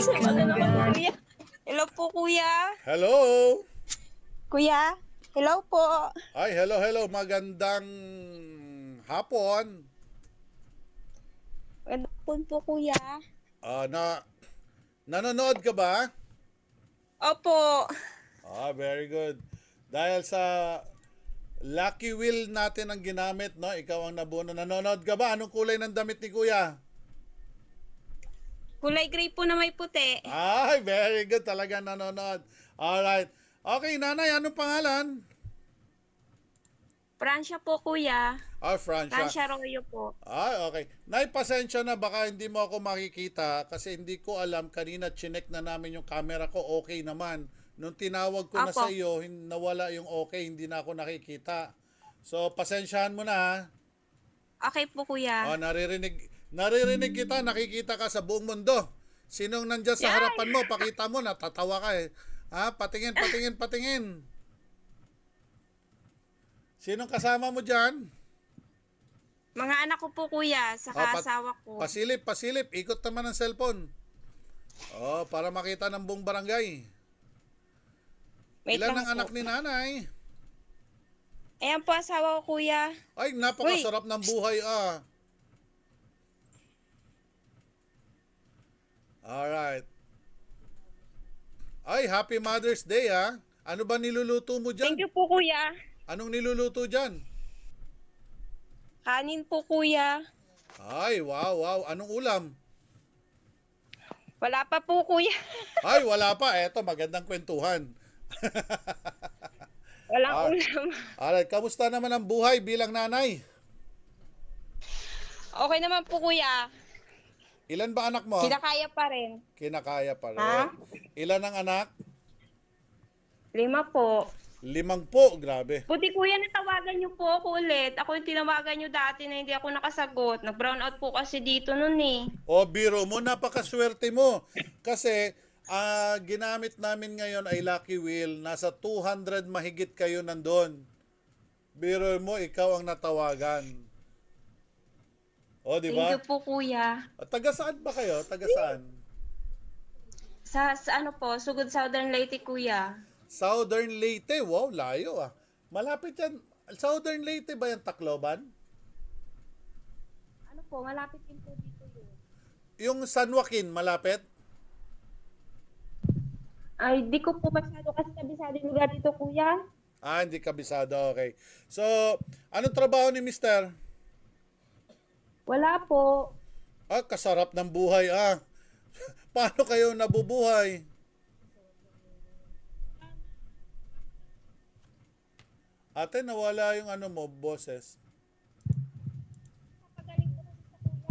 Ano naman, kuya? Hello po, kuya. Hello? Kuya, hello po. Ay, hello. Magandang hapon. Ano po, kuya? Nanonood ka ba? Opo. Very good. Dahil sa Lucky Wheel natin ang ginamit, no? Ikaw ang nabuno. Nanonood ka ba? Anong kulay ng damit ni Kuya? Kulay gray po na may puti. Ay, very good. Talaga nanonood. Alright. Okay, nanay, anong pangalan? Francia po, kuya. Francia. Francia Royo po. Okay. Nay, pasensya na. Baka hindi mo ako makikita kasi hindi ko alam. Kanina, chinek na namin yung camera ko. Okay naman. Nung tinawag ko na Apo. sa iyo, nawala yung okay. Hindi na ako nakikita. So, pasensyahan mo na ha. Okay po, kuya. Naririnig kita. Nakikita ka sa buong mundo. Sinong nandyan sa harapan mo? Pakita mo. Natatawa ka eh. Patingin. Sinong kasama mo dyan? Mga anak ko po, kuya. Saka asawa ko. Pasilip. Ikot naman ang cellphone. Para makita ng buong barangay. Wait Ilan lang ang po. anak ni nanay? Ayan po, asawa ko, kuya. Ay, napakasarap ng buhay Alright. Ay, Happy Mother's Day Ano ba niluluto mo dyan? Thank you po, kuya. Anong niluluto dyan? Kanin po, kuya. Ay, wow. Anong ulam? Wala pa po, kuya. Ay, wala pa. Eto, magandang kwentuhan. Walang ulam. Alright, kamusta naman ang buhay bilang nanay? Okay naman po, kuya. Ilan ba anak mo? Kinakaya pa rin. Kinakaya pa rin. Ha? Ilan ang anak? 5 po. 5 po, grabe. Buti kuya, natawagan niyo po ako ulit. Ako yung tinawagan niyo dati na hindi ako nakasagot. Nag-brown out po kasi dito nun eh. Biro mo, napakaswerte mo. Kasi, ginamit namin ngayon ay Lucky Wheel. Nasa 200 mahigit kayo nandun. Biro mo, ikaw ang natawagan. Di ba? Thank you po, kuya. Taga saan ba kayo? Taga saan? Sa ano po, Sugod Southern Leyte, kuya. Southern Leyte. Wow, layo Malapit yan. Southern Leyte ba yung Tacloban? Ano po, malapit din po dito yun. Yung San Joaquin, malapit? Ay, di ko po masyado kasi kabisado yung lugar dito, kuya. Hindi kabisado. Okay. So, anong trabaho ni Mister? Wala po. Kasarap ng buhay Paano kayo nabubuhay? Ate, nawala yung mo, boses. Napagaling po kasi sa kuya.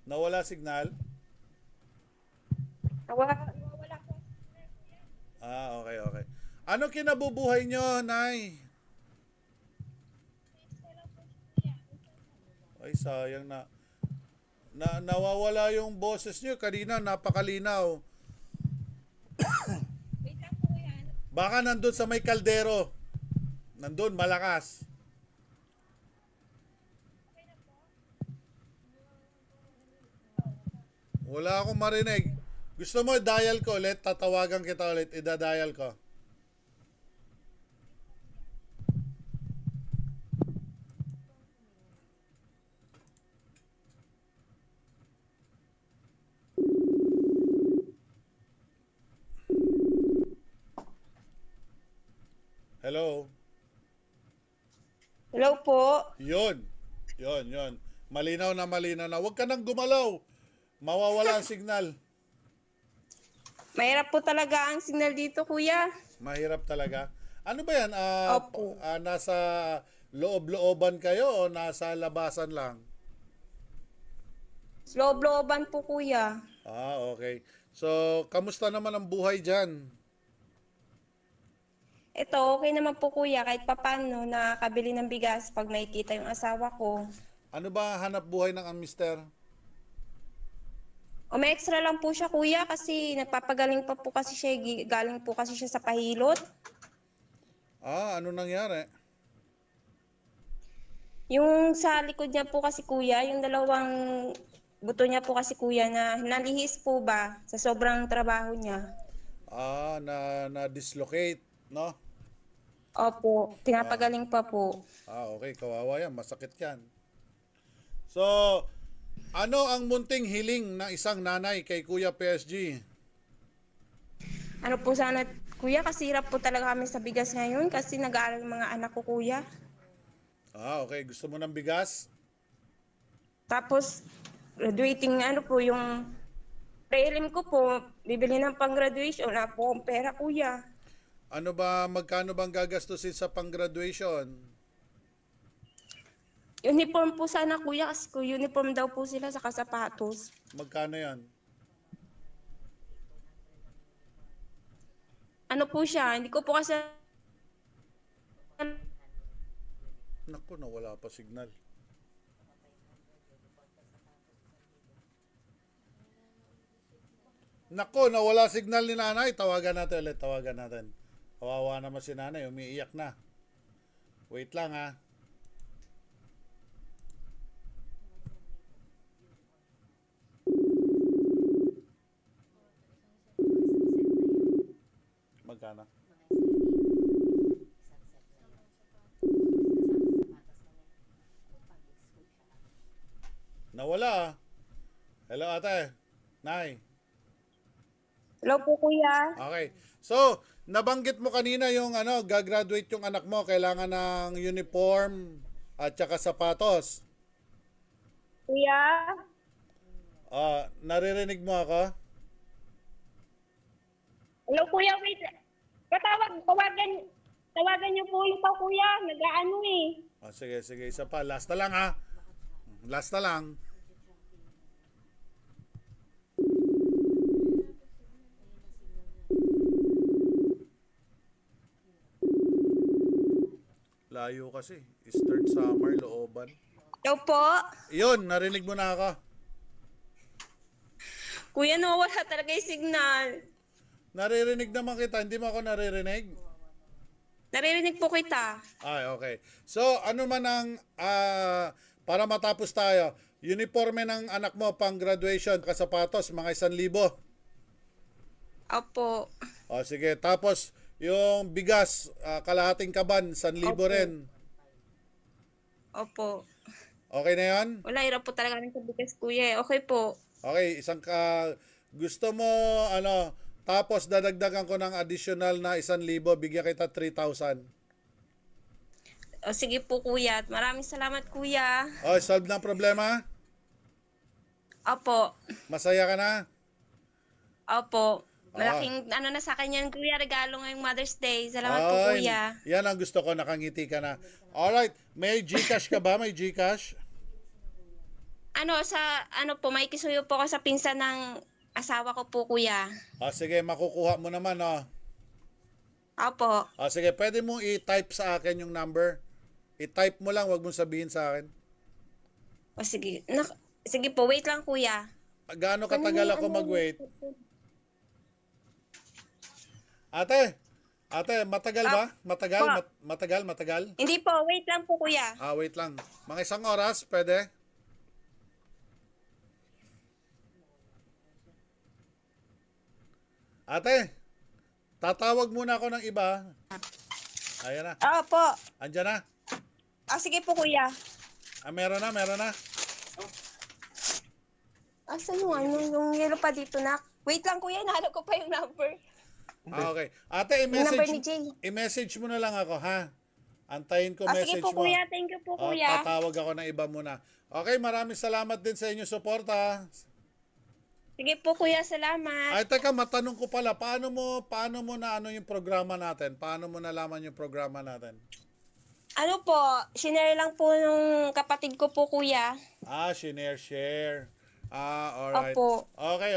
Nawala signal? Nawawala po. Okay. Ano kinabubuhay nyo, Nay? Ay, sayang nawawala yung boses nyo. Kanina, napakalinaw. Wait lang po, kuya. Baka nandun sa may kaldero. Nandun, malakas. Wala akong marinig. Gusto mo, dial ko ulit. Tatawagan kita ulit. Idadial ko. Hello? Hello po. Yun. Malinaw na. Huwag ka nang gumalaw. Mawawala ang signal. Mahirap po talaga ang signal dito, kuya. Mahirap talaga. Ano ba yan? Opo. Nasa loob-looban kayo o nasa labasan lang? Loob-looban po, kuya. Okay. So, kamusta naman ang buhay dyan? Ito, okay naman po, kuya. Kahit papano nakakabili ng bigas pag may kita yung asawa ko. Ano ba hanap buhay ng ang mister? O may extra lang po siya, kuya, kasi nagpapagaling pa po kasi siya. Galing po kasi siya sa pahilot. Ano nangyari? Yung sa likod niya po kasi kuya, yung dalawang buto niya po kasi kuya na nalihis po ba sa sobrang trabaho niya. Na dislocate, no? Opo, Ah, pinapagaling pa po. okay, kawawa yan, masakit yan. So, ano ang munting hiling ng isang nanay kay Kuya PSG? Ano po sana kuya, kasi hirap po talaga kami sa bigas ngayon kasi nag-aaral yung mga anak ko kuya. Okay, gusto mo ng bigas? Tapos graduating ano po yung prelim ko po, bibili ng pang-graduation na po ang pera kuya. Magkano bang gagastusin sa pang-graduation? Uniform po sana kuya kasi ko uniform daw po sila sa sapatos. Magkano yan? Ano po siya, hindi ko po kasi Naku, nawala pa signal. Naku, nawala signal ni nanay. Tawagan natin ulit, tawagan natin. Kawawa naman si nanay, umiiyak na. Wait lang ha. Magkano? Nawala ah. Hello ate. Nay. hello po kuya. Okay. So, nabanggit mo kanina yung gagraduate yung anak mo, kailangan ng uniform at saka sapatos. Kuya, Naririnig mo ako? hello kuya, wait. Tawagan niyo po ulit ako kuya, nag-aano eh. Sige, sige, isa pa. Last na lang ha. Last na lang. Layo kasi. Eastern Samar, Looban. Hello po. Yun, narinig mo na ako. Kuya, nawawala talaga yung signal. Naririnig naman kita, hindi mo ako naririnig? Naririnig po kita. Ay, okay. So, ano man ang, para matapos tayo, uniforme ng anak mo pang graduation, kasapatos, mga 1,000. Opo. Sige. Tapos, yung bigas, kalahating kaban, 1,000 Opo. rin. Opo. Okay na yan? Wala, hirap po talaga ng bigas kuya eh. Okay po. Okay, gusto mo, tapos dadagdagan ko ng additional na 1,000, bigyan kita 3,000. O, sige po kuya. Maraming salamat kuya. Solve na ang problema? Opo. Masaya ka na? Opo. Malaking ano na sa kanya kuya, regalo ngayong Mother's Day. Salamat po Ay, kuya. yan ang gusto ko, nakangiti ka na. Alright, may GCash ka ba? May GCash? Ano po, may kisuyo po ako sa pinsan ng asawa ko po kuya. Sige, makukuha mo naman, Opo. Sige, pwede mo i-type sa akin yung number. I-type mo lang, wag mong sabihin sa akin. O sige. Sige po, wait lang kuya. Gaano katagal ako mag-wait? Ate, matagal ba? Matagal? Matagal? Hindi po, wait lang po kuya. Wait lang. Mga 1 oras, pwede? Ate, tatawag muna ako ng iba. Ayan na. Opo. Andyan na. Sige po kuya. Meron na. Asan yung yellow pa dito na? Wait lang kuya, nahanap ko pa yung number. Okay. Ate, Yung number ni Jay. i-message mo na lang ako, ha? Antayin ko Sige message po mo. kuya, thank you po kuya. Tatawag ako ng iba muna. Okay, maraming salamat din sa inyong suporta. Sige po kuya, salamat. Ay, teka, matanong ko pala, paano mo na yung programa natin? Paano mo nalaman yung programa natin? Ano po, sinare lang po nung kapatid ko po kuya. Share. Alright. Opo. Okay,